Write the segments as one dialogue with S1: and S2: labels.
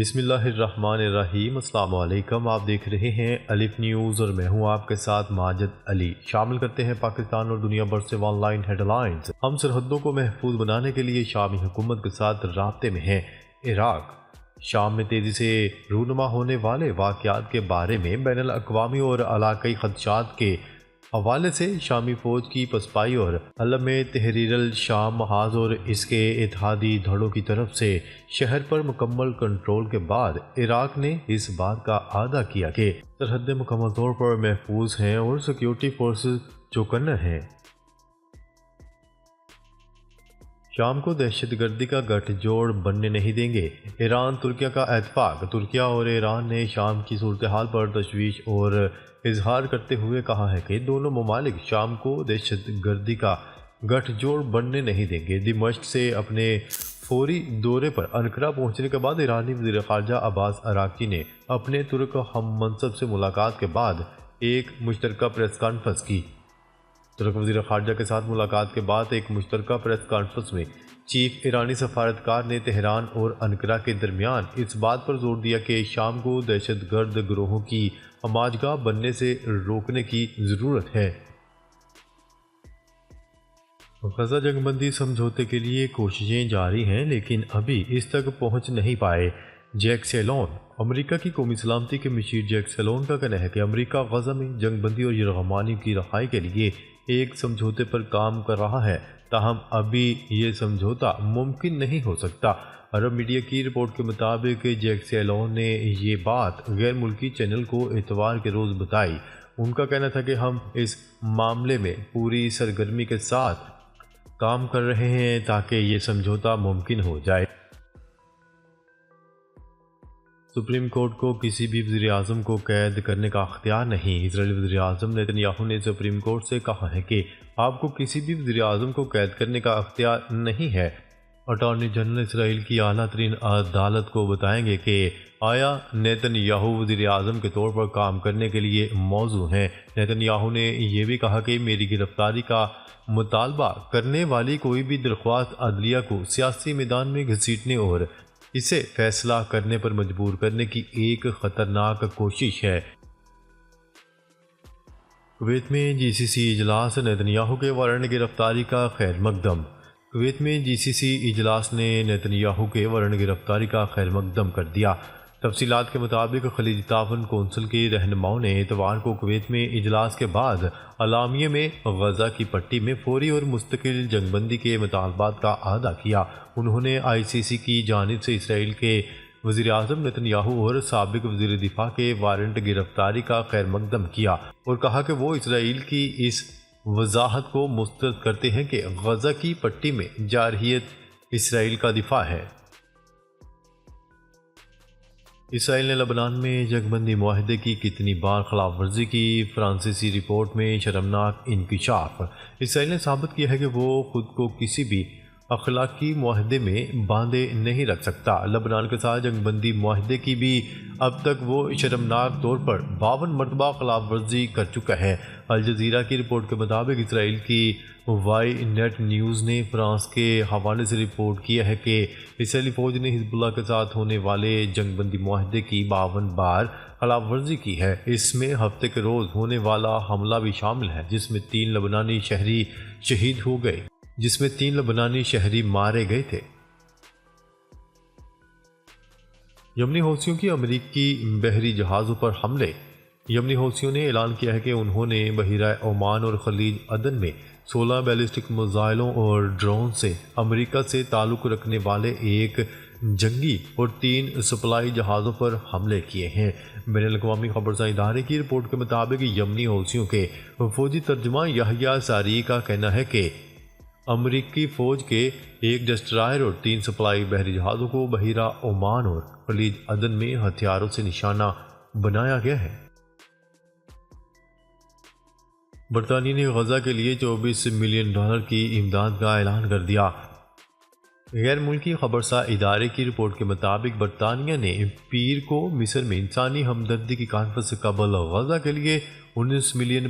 S1: بسم اللہ الرحمن الرحیم۔ السلام علیکم، آپ دیکھ رہے ہیں الف نیوز اور میں ہوں آپ کے ساتھ ماجد علی۔ شامل کرتے ہیں پاکستان اور دنیا بھر سے آن لائن ہیڈ لائنز۔ ہم سرحدوں کو محفوظ بنانے کے لیے شامی حکومت کے ساتھ رابطے میں ہیں۔ عراق شام میں تیزی سے رونما ہونے والے واقعات کے بارے میں بین الاقوامی اور علاقائی خدشات کے حوالے سے شامی فوج کی پسپائی اور حلب میں تحریر الشام محاذ اور اس کے اتحادی دھڑوں کی طرف سے شہر پر مکمل کنٹرول کے بعد عراق نے اس بات کا اعادہ کیا کہ سرحدیں مکمل طور پر محفوظ ہیں اور سیکیورٹی فورسز چوکنا ہیں۔ شام کو دہشت گردی کا گٹھ جوڑ بننے نہیں دیں گے۔ ایران ترکیہ کا اتفاق۔ ترکیہ اور ایران نے شام کی صورتحال پر تشویش اور اظہار کرتے ہوئے کہا ہے کہ دونوں ممالک شام کو دہشت گردی کا گٹھ جوڑ بننے نہیں دیں گے۔ دمشق سے اپنے فوری دورے پر انقرہ پہنچنے کے بعد ایرانی وزیر خارجہ عباس عراقچی نے اپنے ترک ہم منصب سے ملاقات کے بعد ایک مشترکہ پریس کانفرنس کی۔ ترک وزیر خارجہ کے ساتھ ملاقات کے بعد ایک مشترکہ پریس کانفرنس میں چیف ایرانی سفارتکار نے تہران اور انقرہ کے درمیان اس بات پر زور دیا کہ شام کو دہشت گرد گروہوں کی ہماج گاہ بننے سے روکنے کی ضرورت ہے۔ غزہ جنگ بندی سمجھوتے کے لیے کوششیں جاری ہیں لیکن ابھی اس تک پہنچ نہیں پائے۔ جیک سیلون امریکہ کی قومی سلامتی کے مشیر جیک سیلون کا کہنا ہے کہ امریکہ غزہ میں جنگ بندی اور یرغمالیوں کی رہائی کے لیے ایک سمجھوتے پر کام کر رہا ہے، تاہم ابھی یہ سمجھوتا ممکن نہیں ہو سکتا۔ عرب میڈیا کی رپورٹ کے مطابق جیک سیلون نے یہ بات غیر ملکی چینل کو اتوار کے روز بتائی۔ ان کا کہنا تھا کہ ہم اس معاملے میں پوری سرگرمی کے ساتھ کام کر رہے ہیں تاکہ یہ سمجھوتا ممکن ہو جائے۔ سپریم کورٹ کو کسی بھی وزیر اعظم کو قید کرنے کا اختیار نہیں۔ اسرائیلی وزیر اعظم نیتن نے سپریم کورٹ سے کہا ہے کہ آپ کو کسی بھی وزیر اعظم کو قید کرنے کا اختیار نہیں ہے۔ اٹارنی جنرل اسرائیل کی اعلیٰ ترین عدالت کو بتائیں گے کہ آیا نیتن وزیر اعظم کے طور پر کام کرنے کے لیے موزوں ہیں۔ نیتن نے یہ بھی کہا کہ میری گرفتاری کا مطالبہ کرنے والی کوئی بھی درخواست عدلیہ کو سیاسی میدان میں گھسیٹنے اور اسے فیصلہ کرنے پر مجبور کرنے کی ایک خطرناک کوشش ہے۔ کویت میں جی سی سی اجلاس نیتن کے وارنٹ گرفتاری کا خیر مقدم۔ کویت میں جی سی سی اجلاس نے نیتن کے وارنٹ گرفتاری کا خیر مقدم کر دیا۔ تفصیلات کے مطابق خلیجی تعاون کونسل کے رہنماؤں نے اتوار کو کویت میں اجلاس کے بعد اعلامیے میں غزہ کی پٹی میں فوری اور مستقل جنگ بندی کے مطالبات کا اعادہ کیا۔ انہوں نے آئی سی سی کی جانب سے اسرائیل کے وزیر اعظم نیتن اور سابق وزیر دفاع کے وارنٹ گرفتاری کا خیر مقدم کیا اور کہا کہ وہ اسرائیل کی اس وضاحت کو مسترد کرتے ہیں کہ غزہ کی پٹی میں جارحیت اسرائیل کا دفاع ہے۔ اسرائیل نے لبنان میں جنگ بندی معاہدے کی کتنی بار خلاف ورزی کی؟ فرانسیسی رپورٹ میں شرمناک انکشاف۔ اسرائیل نے ثابت کیا ہے کہ وہ خود کو کسی بھی اخلاقی معاہدے میں باندھے نہیں رکھ سکتا۔ لبنان کے ساتھ جنگ بندی معاہدے کی بھی اب تک وہ شرمناک طور پر 52 مرتبہ خلاف ورزی کر چکا ہے۔ الجزیرہ کی رپورٹ کے مطابق اسرائیل کی وائی نیٹ نیوز نے فرانس کے حوالے سے رپورٹ کیا ہے کہ اسرائیلی فوج نے حزب اللہ کے ساتھ ہونے والے جنگ بندی معاہدے کی 52 بار خلاف ورزی کی ہے۔ اس میں ہفتے کے روز ہونے والا حملہ بھی شامل ہے جس میں 3 لبنانی شہری شہید ہو گئے، جس میں 3 لبنانی شہری مارے گئے تھے۔ یمنی حوثیوں کی امریکی بحری جہازوں پر حملے۔ یمنی حوثیوں نے اعلان کیا ہے کہ انہوں نے بحیرہ عمان اور خلیج عدن میں 16 بیلسٹک میزائلوں اور ڈرون سے امریکہ سے تعلق رکھنے والے ایک جنگی اور 3 سپلائی جہازوں پر حملے کیے ہیں۔ بین الاقوامی خبرساں ادارے کی رپورٹ کے مطابق یمنی حوثیوں کے فوجی ترجمہ یحییٰ ساری کا کہنا ہے کہ امریکی فوج کے ایک ڈسٹرائر اور 3 سپلائی بحری جہازوں کو بحیرہ عمان اور خلیج عدن میں ہتھیاروں سے نشانہ بنایا گیا ہے۔ برطانیہ نے غزہ کے لیے $24 ملین کی امداد کا اعلان کر دیا۔ غیر ملکی خبرساں ادارے کی رپورٹ کے مطابق برطانیہ نے پیر کو مصر میں انسانی ہمدردی کی کانفرنس سے قبل غزہ کے لیے $19 ملین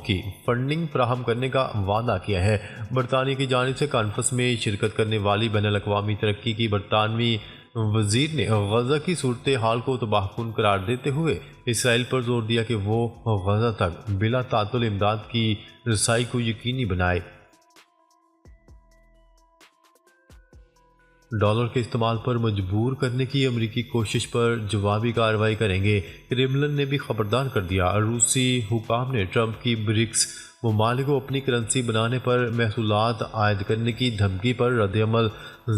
S1: کی فنڈنگ فراہم کرنے کا وعدہ کیا ہے۔ برطانیہ کی جانب سے کانفرنس میں شرکت کرنے والی بین الاقوامی ترقی کی برطانوی وزیر نے غزہ کی صورتحال کو تباہ کن قرار دیتے ہوئے اسرائیل پر زور دیا کہ وہ غزہ تک بلا تعطل امداد کی رسائی کو یقینی بنائے۔ ڈالر کے استعمال پر مجبور کرنے کی امریکی کوشش پر جوابی کارروائی کریں گے، کریملن نے بھی خبردار کر دیا۔ روسی حکام نے ٹرمپ کی برکس ممالک کو اپنی کرنسی بنانے پر محصولات عائد کرنے کی دھمکی پر رد عمل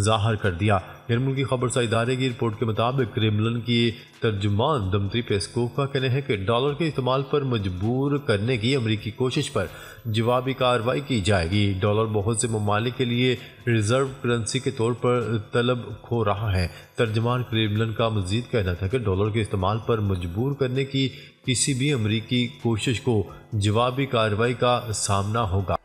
S1: ظاہر کر دیا۔ غیر ملکی خبرساز ادارے کی رپورٹ کے مطابق کریملن کی ترجمان دمتری پیسکوف کا کہنا ہے کہ ڈالر کے استعمال پر مجبور کرنے کی امریکی کوشش پر جوابی کارروائی کی جائے گی۔ ڈالر بہت سے ممالک کے لیے ریزرو کرنسی کے طور پر طلب کھو رہا ہے۔ ترجمان کریملن کا مزید کہنا تھا کہ ڈالر کے استعمال پر مجبور کرنے کی کسی بھی امریکی کوشش کو جوابی کارروائی کا سامنا ہوگا۔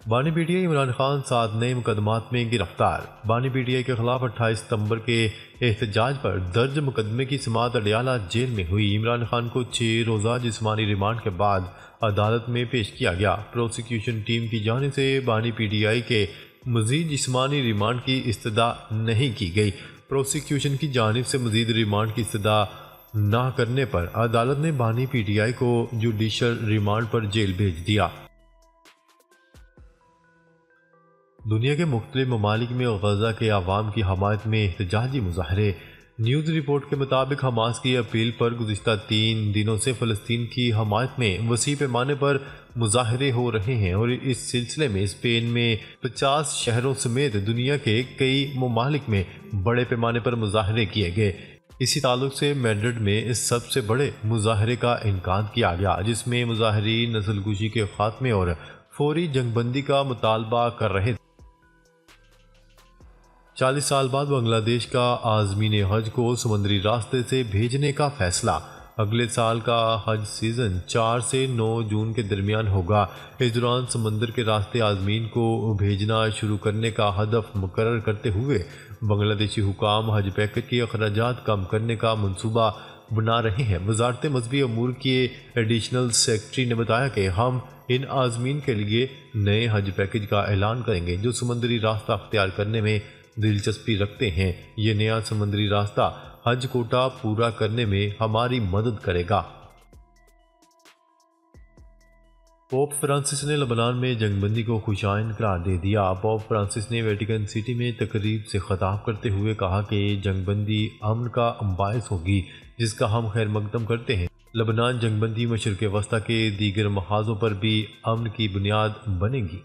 S1: بانی پی ٹی آئی عمران خان 7 نئے مقدمات میں گرفتار۔ بانی پی ٹی آئی کے خلاف 28 ستمبر کے احتجاج پر درج مقدمے کی سماعت اڈیالہ جیل میں ہوئی۔ عمران خان کو 6 روزہ جسمانی ریمانڈ کے بعد عدالت میں پیش کیا گیا۔ پروسیکیوشن ٹیم کی جانب سے بانی پی ٹی آئی کے مزید جسمانی ریمانڈ کی استدعا نہیں کی گئی۔ پروسیکیوشن کی جانب سے مزید ریمانڈ کی استدعا نہ کرنے پر عدالت نے بانی پی ٹی آئی کو جوڈیشل ریمانڈ پر جیل بھیج دیا۔ دنیا کے مختلف ممالک میں غزہ کے عوام کی حمایت میں احتجاجی مظاہرے۔ نیوز رپورٹ کے مطابق حماس کی اپیل پر گزشتہ 3 دنوں سے فلسطین کی حمایت میں وسیع پیمانے پر مظاہرے ہو رہے ہیں اور اس سلسلے میں اسپین میں 50 شہروں سمیت دنیا کے کئی ممالک میں بڑے پیمانے پر مظاہرے کیے گئے۔ اسی تعلق سے میڈرڈ میں سب سے بڑے مظاہرے کا انعقاد کیا گیا، جس میں مظاہرین نسل کشی کے خاتمے اور فوری جنگ بندی کا مطالبہ کر رہے تھے۔ 40 سال بعد بنگلہ دیش کا عازمین حج کو سمندری راستے سے بھیجنے کا فیصلہ۔ اگلے سال کا حج سیزن 4 سے 9 جون کے درمیان ہوگا۔ اس دوران سمندر کے راستے عازمین کو بھیجنا شروع کرنے کا ہدف مقرر کرتے ہوئے بنگلہ دیشی حکام حج پیکج کے اخراجات کم کرنے کا منصوبہ بنا رہے ہیں۔ وزارت مذہبی امور کے ایڈیشنل سیکرٹری نے بتایا کہ ہم ان عازمین کے لیے نئے حج پیکج کا اعلان کریں گے جو سمندری راستہ اختیار کرنے میں دلچسپی رکھتے ہیں۔ یہ نیا سمندری راستہ حج کوٹا پورا کرنے میں ہماری مدد کرے گا۔ پوپ فرانسس نے لبنان میں جنگ بندی کو خوشائن قرار دے دیا۔ پوپ فرانسس نے ویٹیکن سٹی میں تقریب سے خطاب کرتے ہوئے کہا کہ جنگ بندی امن کا باعث ہوگی جس کا ہم خیر مقدم کرتے ہیں۔ لبنان جنگ بندی مشرق وسطی کے دیگر محاذوں پر بھی امن کی بنیاد بنے گی۔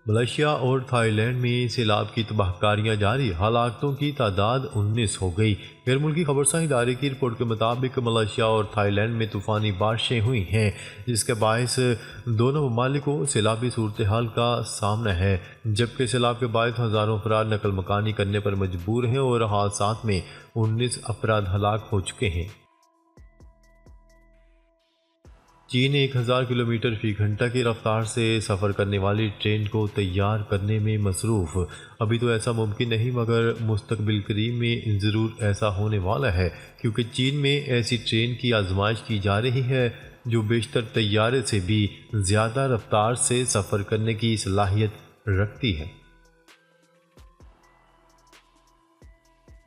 S1: ملائیشیا اور تھائی لینڈ میں سیلاب کی تباہ کاریاں جاری، ہلاکتوں کی تعداد 19 ہو گئی۔ غیر ملکی خبرساز ادارے کی رپورٹ کے مطابق ملائیشیا اور تھائی لینڈ میں طوفانی بارشیں ہوئی ہیں جس کے باعث دونوں ممالک کو سیلابی صورتحال کا سامنا ہے، جبکہ سیلاب کے باعث ہزاروں افراد نقل مکانی کرنے پر مجبور ہیں اور حادثات میں 19 افراد ہلاک ہو چکے ہیں۔ چین 1000 کلومیٹر فی گھنٹہ کی رفتار سے سفر کرنے والی ٹرین کو تیار کرنے میں مصروف۔ ابھی تو ایسا ممکن نہیں مگر مستقبل قریب میں ضرور ایسا ہونے والا ہے، کیونکہ چین میں ایسی ٹرین کی آزمائش کی جا رہی ہے جو بیشتر طیارے سے بھی زیادہ رفتار سے سفر کرنے کی صلاحیت رکھتی ہے۔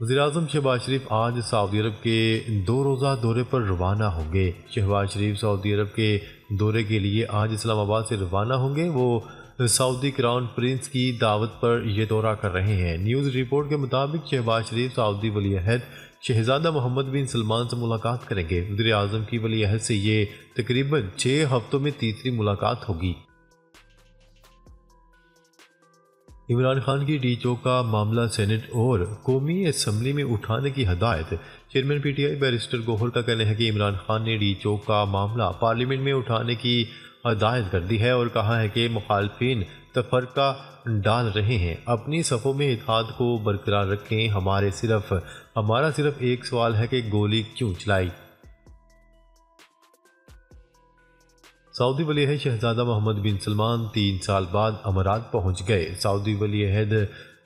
S1: وزیراعظم شہباز شریف آج سعودی عرب کے 2 روزہ دورے پر روانہ ہوں گے۔ شہباز شریف سعودی عرب کے دورے کے لیے آج اسلام آباد سے روانہ ہوں گے۔ وہ سعودی کراؤن پرنس کی دعوت پر یہ دورہ کر رہے ہیں۔ نیوز رپورٹ کے مطابق شہباز شریف سعودی ولی عہد شہزادہ محمد بن سلمان سے ملاقات کریں گے۔ وزیر اعظم کی ولی عہد سے یہ تقریباً 6 ہفتوں میں تیسری ملاقات ہوگی۔ عمران خان کی ڈی چوک کا معاملہ سینٹ اور قومی اسمبلی میں اٹھانے کی ہدایت۔ Chairman P T I barrister Gohar کا کہنا ہے کہ عمران خان نے ڈی چوک کا معاملہ پارلیمنٹ میں اٹھانے کی ہدایت کر دی ہے اور کہا ہے کہ مخالفین تفرقہ ڈال رہے ہیں، اپنی صفوں میں اتحاد کو برقرار رکھیں۔ ہمارا صرف ایک سوال ہے کہ گولی کیوں چلائی؟ سعودی ولی عہد شہزادہ محمد بن سلمان 3 سال بعد امارات پہنچ گئے۔ سعودی ولی عہد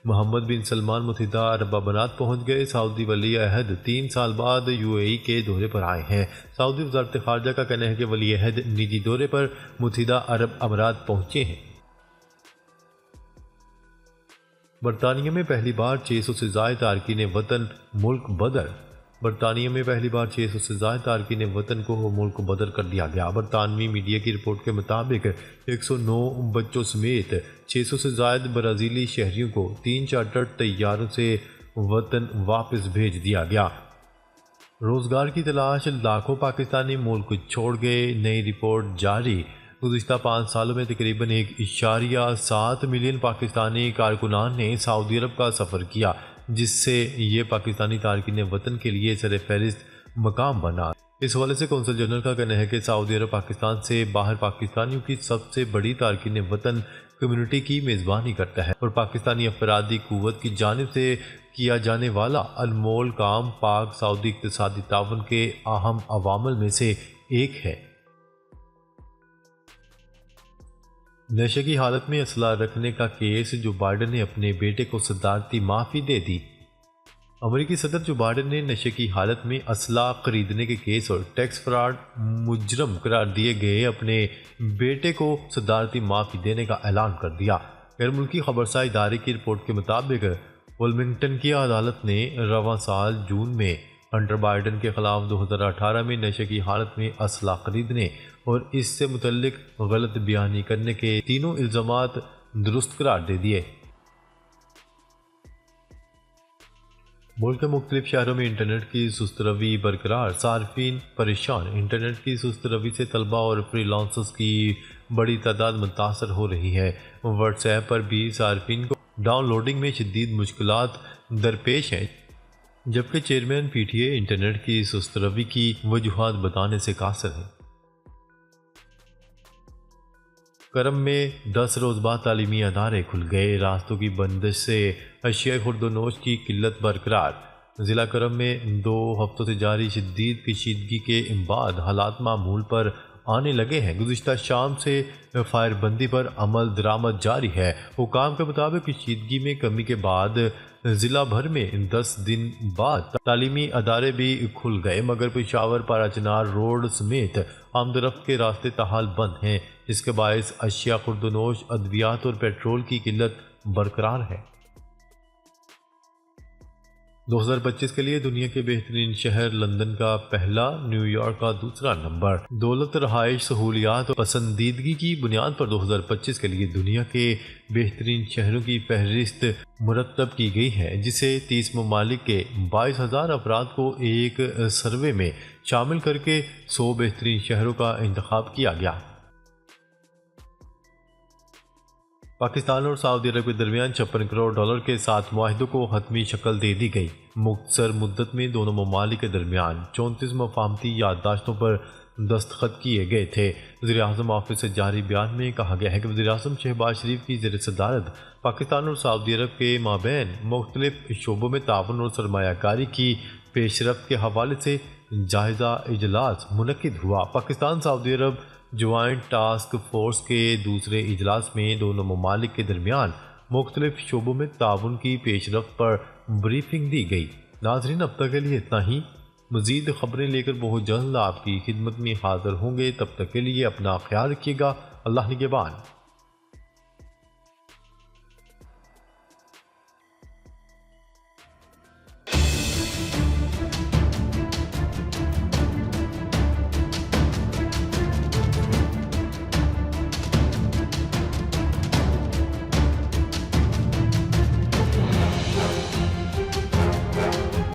S1: محمد بن سلمان متحدہ عرب امارات پہنچ گئے۔ سعودی ولی عہد 3 سال بعد یو اے ای کے دورے پر آئے ہیں۔ سعودی وزارت خارجہ کا کہنا ہے کہ ولی عہد نجی دورے پر متحدہ عرب امارات پہنچے ہیں۔ برطانیہ میں پہلی بار 600 سے زائد تارکین وطن ملک بدر برطانیہ میں پہلی بار 600 سے زائد تارکین وطن کو ملک بدر کر دیا گیا۔ برطانوی میڈیا کی رپورٹ کے مطابق 109 بچوں سمیت 600 سے زائد برازیلی شہریوں کو 3 چارٹرڈ طیاروں سے وطن واپس بھیج دیا گیا۔ روزگار کی تلاش لاکھوں پاکستانی ملک چھوڑ گئے، نئی رپورٹ جاری۔ گزشتہ 5 سالوں میں تقریباً 1.7 ملین پاکستانی کارکنان نے سعودی عرب کا سفر کیا، جس سے یہ پاکستانی تارکین وطن کے لیے سر فہرست مقام بنا۔ اس حوالے سے قونصل جنرل کا کہنا ہے کہ سعودی عرب پاکستان سے باہر پاکستانیوں کی سب سے بڑی تارکین وطن کمیونٹی کی میزبانی کرتا ہے اور پاکستانی افرادی قوت کی جانب سے کیا جانے والا انمول کام پاک سعودی اقتصادی تعاون کے اہم عوامل میں سے ایک ہے۔ نشے کی حالت میں اسلحہ رکھنے کا کیس، جو بائیڈن نے اپنے بیٹے کو صدارتی معافی دے دی۔ امریکی صدر جو بائیڈن نے نشے کی حالت میں اسلحہ خریدنے کے کیس اور ٹیکس فراڈ مجرم قرار دیے گئے اپنے بیٹے کو صدارتی معافی دینے کا اعلان کر دیا۔ غیر ملکی خبرساز ادارے کی رپورٹ کے مطابق ولمنگٹن کی عدالت نے رواں سال جون میں ہنٹر بائیڈن کے خلاف 2018 میں نشے کی حالت میں اسلحہ خریدنے اور اس سے متعلق غلط بیانی کرنے کے تینوں الزامات درست قرار دے دیے۔ ملک کے مختلف شہروں میں انٹرنیٹ کی سست روی برقرار، صارفین پریشان۔ انٹرنیٹ کی سست روی سے طلبہ اور فری لانسرز کی بڑی تعداد متاثر ہو رہی ہے۔ واٹس ایپ پر بھی صارفین کو ڈاؤن لوڈنگ میں شدید مشکلات درپیش ہیں، جبکہ chairman P T A internet کی سست روی کی وجوہات بتانے سے قاصر ہے۔ کرم میں 10 روز بعد تعلیمی ادارے کھل گئے، راستوں کی بندش سے اشیاء خورد و نوش کی قلت برقرار۔ ضلع کرم میں 2 ہفتوں سے جاری شدید کشیدگی کے بعد حالات معمول پر آنے لگے ہیں۔ گزشتہ شام سے فائر بندی پر عمل درآمد جاری ہے۔ حکام کے مطابق کشیدگی میں کمی کے بعد ضلع بھر میں 10 دن بعد تعلیمی ادارے بھی کھل گئے، مگر پشاور پارا چنار روڈ سمیت عام رفت کے راستے تاحال بند ہیں، جس کے باعث اشیاء خورد و نوش، ادویات اور پیٹرول کی قلت برقرار ہے۔ 2025 کے لیے دنیا کے بہترین شہر لندن کا پہلا، نیو یارک کا دوسرا نمبر۔ دولت، رہائش، سہولیات اور پسندیدگی کی بنیاد پر 2025 کے لیے دنیا کے بہترین شہروں کی فہرست مرتب کی گئی ہے، جسے 30 ممالک کے 22,000 افراد کو ایک سروے میں شامل کر کے 100 بہترین شہروں کا انتخاب کیا گیا۔ پاکستان اور سعودی عرب کے درمیان 56 کروڑ ڈالر کے 7 معاہدوں کو حتمی شکل دے دی گئی۔ مختصر مدت میں دونوں ممالک کے درمیان 34 مفاہمتی یادداشتوں پر دستخط کیے گئے تھے۔ وزیر اعظم آفس سے جاری بیان میں کہا گیا ہے کہ وزیر اعظم شہباز شریف کی زیر صدارت پاکستان اور سعودی عرب کے مابین مختلف شعبوں میں تعاون اور سرمایہ کاری کی پیش رفت کے حوالے سے جائزہ اجلاس منعقد ہوا۔ پاکستان سعودی عرب جوائنٹ ٹاسک فورس کے دوسرے اجلاس میں دونوں ممالک کے درمیان مختلف شعبوں میں تعاون کی پیش رفت پر بریفنگ دی گئی۔ ناظرین، اب تک کے لیے اتنا ہی۔ مزید خبریں لے کر بہت جلد آپ کی خدمت میں حاضر ہوں گے، تب تک کے لیے اپنا خیال رکھیے گا۔ اللہ نگہبان۔